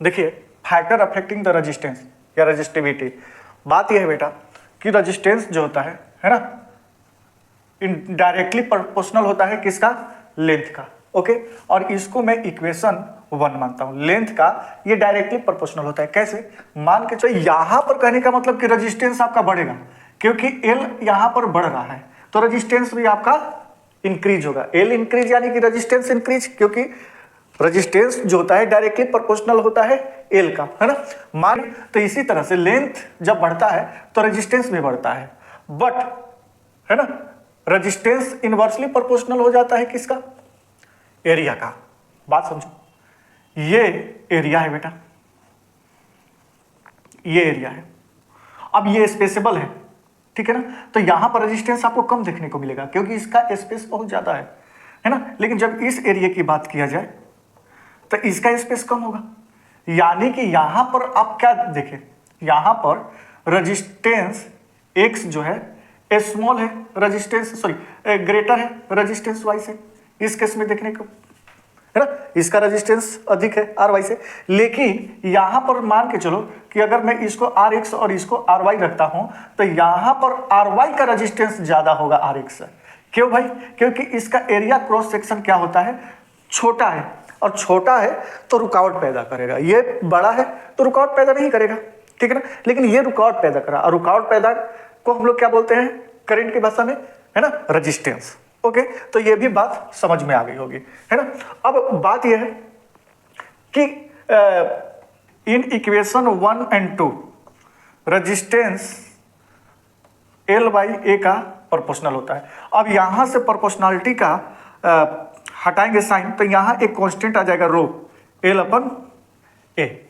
देखिए factor affecting the resistance या resistivity, बात यह है बेटा कि रेजिस्टेंस जो होता है ना, डायरेक्टली प्रोपोर्शनल होता है किसका, लेंथ का। ओके, और इसको मैं इक्वेशन 1 मानता हूं। लेंथ का ये डायरेक्टली प्रोपोर्शनल होता है। कैसे, मान के चलो यहां पर कहने का मतलब कि रेजिस्टेंस आपका बढ़ेगा, क्योंकि एल यहां पर बढ़ रहा है तो रेजिस्टेंस भी आपका इंक्रीज होगा। एल इंक्रीज यानी कि रेजिस्टेंस इंक्रीज, क्योंकि रेजिस्टेंस जो होता है डायरेक्टली प्रोपोर्शनल होता है एल का, है ना। मान तो इसी तरह से लेंथ जब बढ़ता है तो रेजिस्टेंस भी बढ़ता है, बट है ना रेजिस्टेंस इनवर्सली प्रोपोर्शनल हो जाता है किसका, एरिया का। बात समझो, ये एरिया है बेटा, ये एरिया है। अब ये स्पेसेबल है, ठीक है ना, तो यहां पर रेजिस्टेंस आपको कम देखने को मिलेगा क्योंकि इसका स्पेस बहुत ज्यादा है ना। लेकिन जब इस एरिया की बात किया जाए तो इसका स्पेस कम होगा, यानी कि यहां पर आप क्या देखें, यहां पर रेजिस्टेंस एक्स जो है स्मॉल है, रेजिस्टेंस सॉरी ग्रेटर है रेजिस्टेंस वाई से, इस केस में देखने को है ना, इसका रेजिस्टेंस अधिक है आर वाई से। लेकिन यहां पर मान के चलो कि अगर मैं इसको आर एक्स और इसको आर वाई रखता हूं तो यहां पर आर वाई का रेजिस्टेंस ज्यादा होगा आर एक्स से। क्यों भाई, क्योंकि इसका एरिया क्रॉस सेक्शन क्या होता है, छोटा है, और छोटा है तो रुकावट पैदा करेगा। ये बड़ा है तो रुकावट पैदा नहीं करेगा, ठीक है ना, लेकिन ये रुकावट पैदा करा, और रुकावट पैदा को हम लोग क्या बोलते हैं करंट की भाषा में, है ना, रेजिस्टेंस। ओके, तो ये भी बात समझ में आ गई होगी, है ना। अब बात यह है कि इन इक्वेशन 1 और 2 रेजिस्टेंस एल बाई ए का प्रोपोर्शनल होता है। अब यहां से प्रोपोर्शनलिटी का हटाएंगे साइन, तो यहां एक कांस्टेंट आ जाएगा रो एल अपन ए।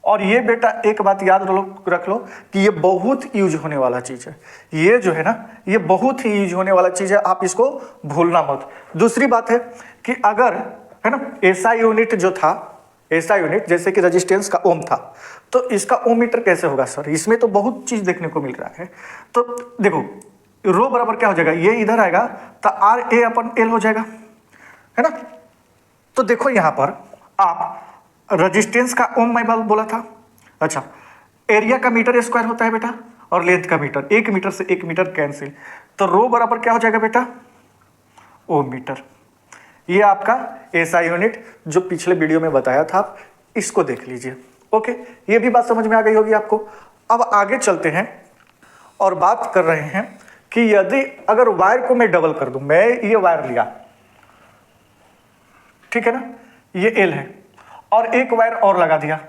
और ये बेटा एक बात याद रख लो कि ये बहुत यूज होने वाला चीज है, ये जो है ना ये बहुत ही यूज होने वाला चीज है, आप इसको भूलना मत। दूसरी बात है कि अगर है ना ऐसा यूनिट जो था, ऐसा यूनिट जैसे कि रेजिस्टेंस का ओम था, तो इसका ओम मीटर कैसे होगा सर, इसमें तो बहुत चीज देखने को मिल रहा है। तो देखो रो बराबर क्या हो जाएगा, ये इधर आएगा तो आर ए अपन एल हो जाएगा, है ना। तो देखो यहां पर आप रेजिस्टेंस का ओम मैं बोला था, अच्छा एरिया का मीटर स्क्वायर होता है बेटा, और लेंथ का मीटर, 1 मीटर से 1 मीटर कैंसिल, तो रो बराबर क्या हो जाएगा बेटा, ओम मीटर। ये आपका ऐसा यूनिट जो पिछले वीडियो में बताया था, आप इसको देख लीजिए। ओके, ये भी बात समझ में आ गई होगी आपको। अब आगे चलते हैं और बात कर रहे हैं कि यदि अगर वायर को मैं डबल कर दूं, मैं ये वायर लिया, ठीक है ना, ये एल है, और एक वायर और लगा दिया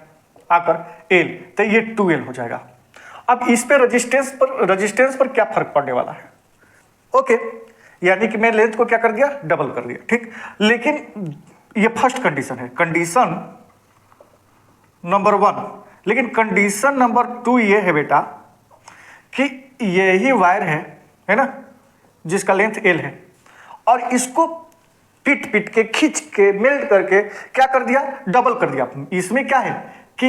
आकर एल, तो ये 2L हो जाएगा। अब इस पे रेजिस्टेंस पर क्या फर्क पड़ने वाला है, ओके, यानी कि मैं लेंथ को क्या कर दिया, डबल कर दिया, ठीक। लेकिन ये फर्स्ट कंडीशन है, कंडीशन नंबर 1। लेकिन कंडीशन नंबर 2 ये है बेटा कि यही वायर है ना, जिसका लेंथ एल है, और इसको पिट के खींच के मेल्ट करके क्या कर दिया, डबल कर दिया। इसमें क्या है कि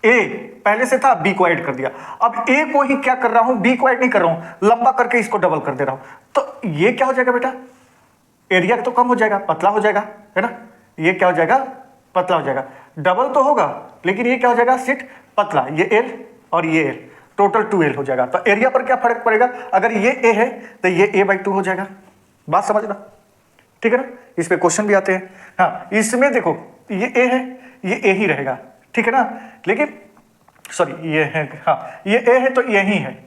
ए पहले से था, बी को ऐड कर दिया। अब ए को ही क्या कर रहा हूं, बी को ऐड नहीं कर रहा हूं, लंबा करके इसको डबल कर दे रहा हूं। तो ये क्या हो जाएगा बेटा, एरिया तो कम हो जाएगा, पतला हो जाएगा, है ना। ये क्या हो जाएगा, पतला हो जाएगा। डबल तो होगा लेकिन ये क्या हो जाएगा, सिट पतला, ये एल और ये एल, टोटल 2L हो जाएगा। तो एरिया पर क्या फर्क पड़ेगा, अगर ये ए है तो ये a/2 हो जाएगा। बात समझना, ठीक है ना। इस पे क्वेश्चन भी आते हैं। हाँ, इसमें देखो ये ए है, ये ए ही रहेगा, ठीक है ना। लेकिन सॉरी ये है, हाँ ये ए है तो यही है,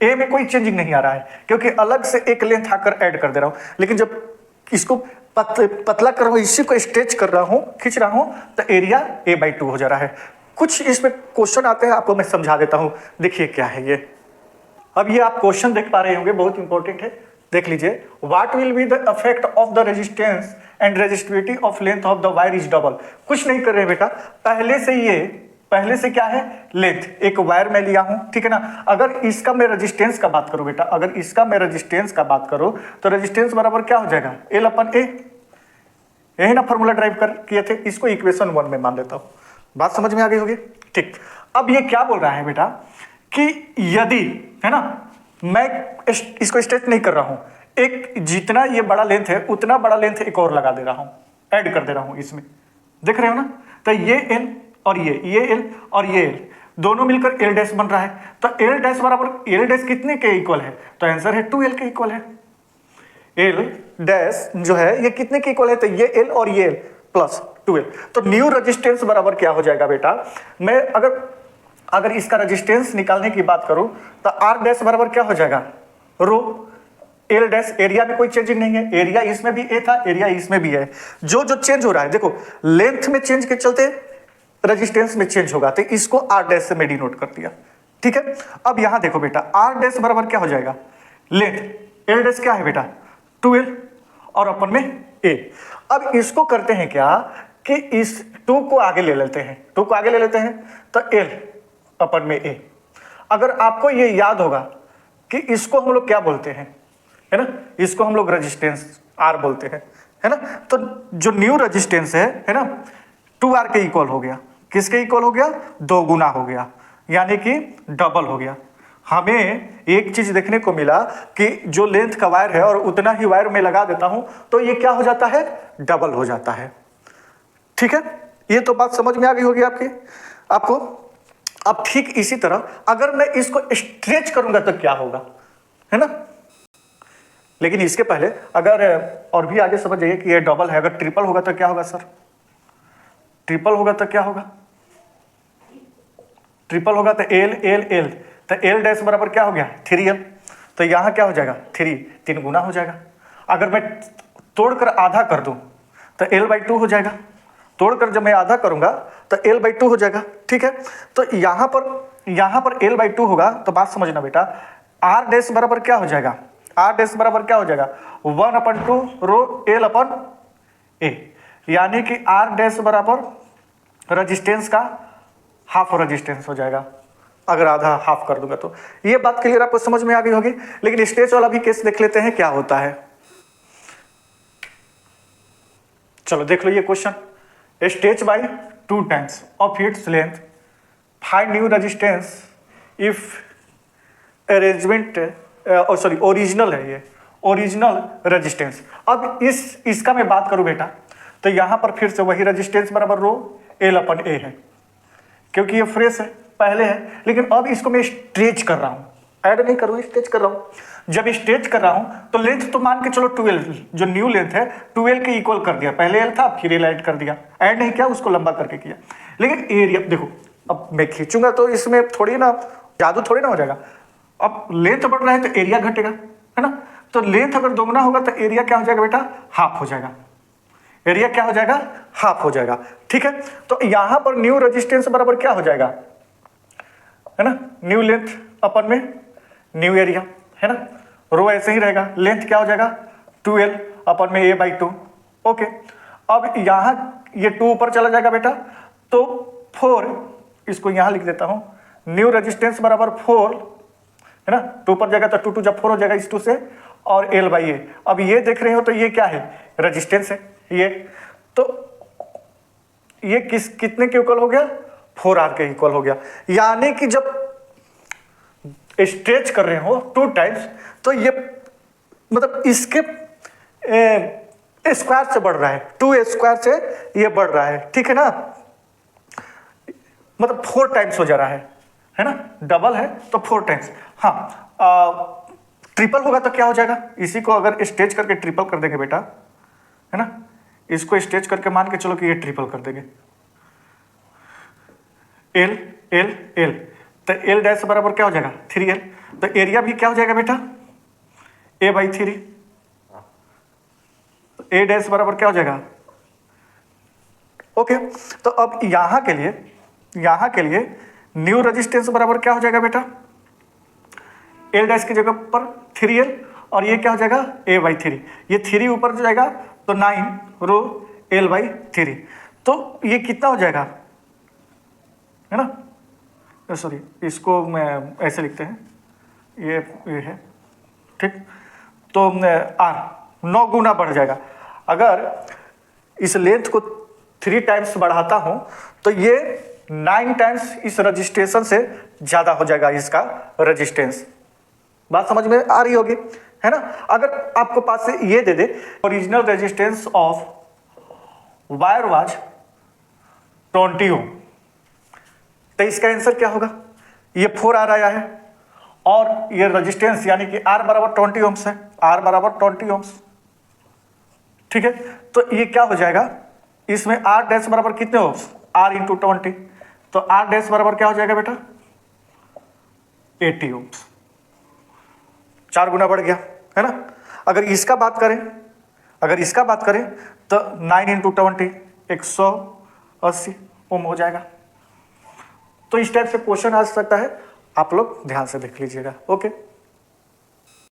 ए में कोई चेंजिंग नहीं आ रहा है क्योंकि अलग से एक लेंथ आकर ऐड कर दे रहा हूं। लेकिन जब इसको पतला कर रहा हूं, इसी को स्ट्रेच कर रहा हूं, खींच रहा हूं, तो एरिया a/2 हो जा रहा है। कुछ इसमें क्वेश्चन आते हैं, आपको मैं समझा देता हूं। देखिए क्या है ये, अब ये आप क्वेश्चन देख पा रहे होंगे, बहुत इंपॉर्टेंट है, देख लीजिए। What will be the effect of the resistance and resistivity of length of the wire is double. कुछ नहीं कर रहे बेटा, पहले से क्या है, लेंथ, एक वायर में लिया हूं, ठीक है ना। अगर इसका मैं रेजिस्टेंस का बात करूं बेटा, अगर इसका मैं रेजिस्टेंस का बात करूं तो रेजिस्टेंस बराबर क्या हो जाएगा, L/A। यही ना फॉर्मूला ड्राइव कर किए थे, इसको इक्वेशन 1 में मान लेता हूं। बात समझ में आ गई होगी, ठीक। अब ये क्या बोल रहा है बेटा कि यदि, है ना, मैं इसको स्ट्रेच नहीं कर रहा हूं, एक जितना ये बड़ा लेंथ है उतना बड़ा लेंथ एक और लगा दे रहा हूं, ऐड कर दे रहा हूं इसमें, देख रहे हो ना। तो ये L और ये एल और ये एल दोनों मिलकर एल डैश बन रहा है। तो एल डैश बराबर एल डैश कितने के इक्वल है? तो आंसर है 2l के इक्वल है। एल डैश जो है ये कितने के इक्वल है? तो ये एल और ये एल प्लस 2l। तो न्यू रेजिस्टेंस बराबर क्या हो जाएगा बेटा? मैं अगर इसका रेजिस्टेंस निकालने की बात करूं तो आर डैश बराबर क्या हो जाएगा? Rho L dash. एरिया में कोई चेंजिंग नहीं है, एरिया इसमें भी ए था, एरिया इसमें भी है। जो चेंज हो रहा है देखो, लेंथ में चेंज के चलते रेजिस्टेंस में चेंज होगा, तो इसको आर डैश से मैं डिनोट कर दिया। ठीक है, अब यहां देखो बेटा, आर डैश बराबर क्या हो जाएगा? लेंथ। एल डैश क्या है बेटा? 2l और अपन में a। अब इसको करते हैं क्या कि इस 2 को आगे ले लेते हैं, 2 को आगे ले लेते हैं तो l अपन में a। अगर आपको ये याद होगा कि इसको हम लोग क्या बोलते हैं, है ना, इसको हम लोग रेजिस्टेंस R बोलते हैं, है ना। तो जो न्यू रेजिस्टेंस है ना, 2R के इक्वल हो गया। किसके इक्वल हो गया? 2 गुना हो गया, यानी कि डबल हो गया। हमें एक चीज देखने को मिला कि जो लेंथ का वायर है और उतना ही वायर में लगा देता हूं तो ये क्या हो जाता है? डबल हो जाता है। ठीक है, ये तो बात समझ में आ गई होगी आपको। अब ठीक इसी तरह अगर मैं इसको स्ट्रेच करूंगा तो क्या होगा, है ना। लेकिन इसके पहले अगर और भी आगे समझ जाइए कि ये डबल है, अगर ट्रिपल होगा तो क्या होगा सर? ट्रिपल होगा तो क्या होगा? ट्रिपल होगा तो एल एल एल, तो एल डैश बराबर क्या हो गया? 3l। तो यहां क्या हो जाएगा? 3 गुना हो जाएगा। अगर मैं तोड़कर आधा कर दूं तो l/2 हो जाएगा। तोड़कर जब मैं आधा करूंगा तो l/2 हो जाएगा। ठीक है, तो यहां पर l/2 होगा। तो बात समझना बेटा, r डैश बराबर क्या हो जाएगा? r डैश बराबर क्या हो जाएगा? 1/2 रो l अपन a, यानी कि r डैश बराबर रेजिस्टेंस का हाफ रेजिस्टेंस हो जाएगा। अगर आधा हाफ कर दूंगा तो ये बात क्लियर आपको समझ में आ गई होगी। लेकिन स्ट्रेच वाला भी केस देख लेते हैं क्या होता है। चलो देख लो ये question. Stretch by 2 times of its length, find new resistance if arrangement original है, ये ओरिजिनल रेजिस्टेंस। अब इसका मैं बात करूं बेटा तो यहां पर फिर से वही रेजिस्टेंस बराबर रो l/a है, क्योंकि ये फ्रेश है, पहले है। लेकिन अब इसको मैं स्ट्रेच कर रहा हूं, ऐड नहीं कर रहा हूं, स्ट्रेच कर रहा हूं। जब स्ट्रेच कर रहा हूं तो लेंथ तो मान के चलो 2l, जो न्यू लेंथ है 2l के इक्वल कर दिया। पहले l था, फिर l ऐड कर दिया, ऐड नहीं किया, उसको लंबा करके किया। लेकिन एरिया देखो, अब मैं खींचूंगा तो इसमें थोड़ी ना जादू थोड़ी ना हो जाएगा। अब लेंथ बढ़ रहा है तो एरिया घटेगा, है ना। तो लेंथ अगर दोगुना होगा तो एरिया क्या हो जाएगा बेटा? हाफ हो जाएगा। एरिया क्या हो जाएगा? हाफ हो जाएगा। ठीक है, तो यहां पर न्यू रेजिस्टेंस बराबर क्या हो जाएगा, है ना, न्यू लेंथ अपन में न्यू एरिया, है ना। रो ऐसे ही रहेगा, लेंथ क्या हो जाएगा? 2l अपन में a/2। ओके, अब यहां ये 2 ऊपर चला जाएगा बेटा, तो 4, इसको यहां लिख देता हूं, न्यू रेजिस्टेंस बराबर 4, है ना। 2 पर जाएगा तो 2 2 जब 4 हो जाएगा इस 2 से, और l/a। अब ये देख रहे हो तो ये क्या है? रेजिस्टेंस है ये। तो ये कितने के इक्वल हो गया? 4r के इक्वल हो गया। यानी कि जब स्ट्रेच कर रहे हो 2 टाइम्स तो ये मतलब इसके स्क्वायर से बढ़ रहा है, 2 स्क्वायर से ये बढ़ रहा है। ठीक है ना, मतलब 4 टाइम्स हो जा रहा है ना। डबल है तो 4 टाइम्स। हाँ, ट्रिपल होगा तो क्या हो जाएगा? इसी को अगर स्ट्रेच करके ट्रिपल कर देंगे बेटा, है ना, इसको स्ट्रेच करके मान के चलो कि ये ट्रिपल कर देंगे, l l l, तो l डैश बराबर क्या हो जाएगा? 3l। तो एरिया भी क्या हो जाएगा बेटा? a/3। a डैश बराबर क्या हो जाएगा? ओके, तो अब यहां के लिए न्यू रेजिस्टेंस बराबर क्या हो जाएगा बेटा? l डैश की जगह पर 3l, और ये क्या हो जाएगा? a/3। ये 3 ऊपर जाएगा तो 9 रो l/3। तो ये कितना हो जाएगा, है ना। सॉरी, इसको मैं ऐसे लिखते हैं, ये है। ठीक, तो r 9 गुना बढ़ जाएगा। अगर इस लेंथ को 3 टाइम्स बढ़ाता हूं तो ये 9 टाइम्स इस रजिस्ट्रेशन से ज्यादा हो जाएगा इसका रेजिस्टेंस। बात समझ में आ रही होगी, है ना। अगर आपको पास से ये दे दे, original resistance of wire was 20 ohm, तो इसका आंसर क्या होगा, ये 4R आया है और ये रेजिस्टेंस यानी कि R बराबर 20 ओम्स है, R बराबर 20 ओम्स, ठीक है। तो ये क्या हो जाएगा, इसमें R डैश बराबर कितने ओम्स, R इंटू 20, तो R डैश बराबर क्या हो जाएगा बेटा 80 ओम्स, 4 गुना बढ़ गया, है ना। अगर इसका बात करें, अगर इसका बात करें तो 9 इंटू 20 180 ओम हो जाएगा। तो इस टाइप से क्वेश्चन आ सकता है, आप लोग ध्यान से देख लीजिएगा। ओके।